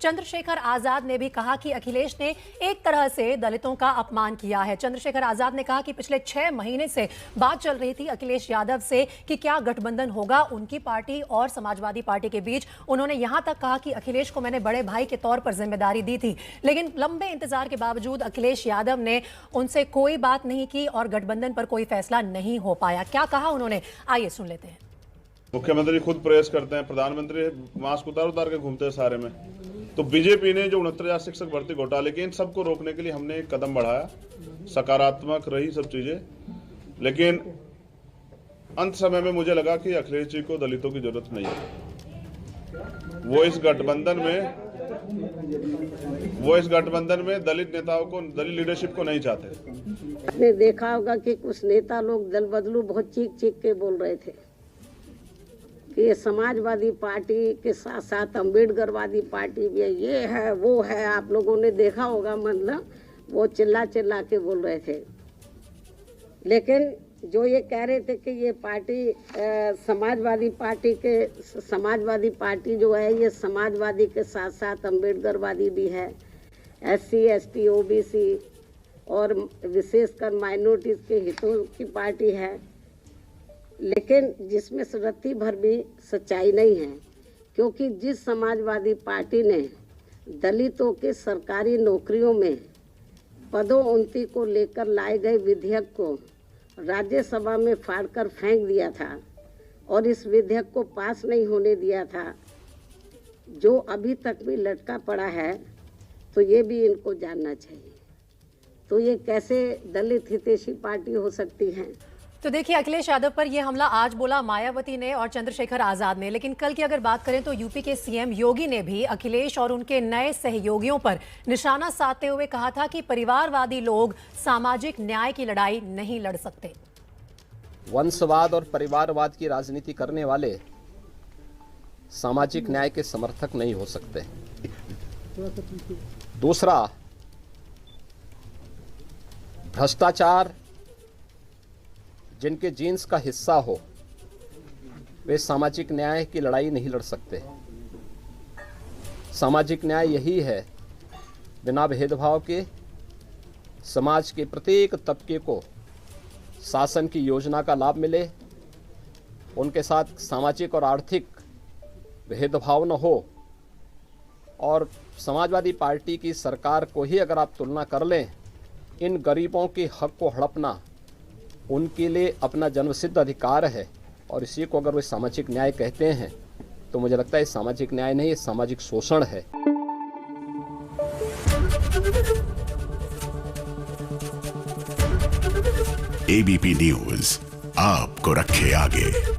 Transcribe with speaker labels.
Speaker 1: चंद्रशेखर आजाद ने भी कहा कि अखिलेश ने एक तरह से दलितों का अपमान किया है। चंद्रशेखर आजाद ने कहा कि पिछले 6 महीने से बात चल रही थी अखिलेश यादव से कि क्या गठबंधन होगा उनकी पार्टी और समाजवादी पार्टी के बीच। उन्होंने यहां तक कहा कि अखिलेश को मैंने बड़े भाई के तौर पर जिम्मेदारी दी थी, लेकिन लंबे इंतजार के बावजूद अखिलेश यादव ने उनसे कोई बात नहीं की और गठबंधन पर कोई फैसला नहीं हो पाया। क्या कहा उन्होंने, आइए सुन लेते हैं।
Speaker 2: मुख्यमंत्री खुद प्रयास करते हैं, प्रधानमंत्री मास्क उतार उतार के घूमते हैं सारे में। तो बीजेपी ने जो 69,000 शिक्षक भर्ती घोटाले के, इन सबको रोकने के लिए हमने एक कदम बढ़ाया, सकारात्मक रही सब चीजें। लेकिन अंत समय में मुझे लगा कि अखिलेश जी को दलितों की जरूरत नहीं है। वो इस गठबंधन में दलित नेताओं को, दलित लीडरशिप को नहीं चाहते।
Speaker 3: आपने देखा होगा कि कुछ नेता लोग दल बदलू बहुत चीख चीख के बोल रहे थे कि ये समाजवादी पार्टी के साथ साथ अम्बेडकरवादी पार्टी भी है, ये है वो है। आप लोगों ने देखा होगा, मतलब वो चिल्ला चिल्ला के बोल रहे थे। लेकिन जो ये कह रहे थे कि ये पार्टी समाजवादी पार्टी जो है ये समाजवादी के साथ साथ अम्बेडकरवादी भी है, SC ST OBC और विशेषकर माइनॉरिटीज के हितों की पार्टी है, लेकिन जिसमें रत्ती भर भी सच्चाई नहीं है। क्योंकि जिस समाजवादी पार्टी ने दलितों के सरकारी नौकरियों में पदोन्नति को लेकर लाए गए विधेयक को राज्यसभा में फाड़कर फेंक दिया था और इस विधेयक को पास नहीं होने दिया था, जो अभी तक भी लटका पड़ा है, तो ये भी इनको जानना चाहिए। तो ये कैसे दलित हितैषी पार्टी हो सकती है?
Speaker 1: तो देखिए, अखिलेश यादव पर यह हमला आज बोला मायावती ने और चंद्रशेखर आजाद ने, लेकिन कल की अगर बात करें तो यूपी के सीएम योगी ने भी अखिलेश और उनके नए सहयोगियों पर निशाना साधते हुए कहा था कि परिवारवादी लोग सामाजिक न्याय की लड़ाई नहीं लड़ सकते।
Speaker 4: वंशवाद और परिवारवाद की राजनीति करने वाले सामाजिक न्याय के समर्थक नहीं हो सकते। दूसरा, भ्रष्टाचार जिनके जीन्स का हिस्सा हो, वे सामाजिक न्याय की लड़ाई नहीं लड़ सकते। सामाजिक न्याय यही है, बिना भेदभाव के समाज के प्रत्येक तबके को शासन की योजना का लाभ मिले, उनके साथ सामाजिक और आर्थिक भेदभाव न हो। और समाजवादी पार्टी की सरकार को ही अगर आप तुलना कर लें, इन गरीबों के हक को हड़पना उनके लिए अपना जन्मसिद्ध अधिकार है, और इसी को अगर वे सामाजिक न्याय कहते हैं तो मुझे लगता है सामाजिक न्याय नहीं, ये सामाजिक शोषण है।
Speaker 5: ABP न्यूज़ आपको रखे आगे।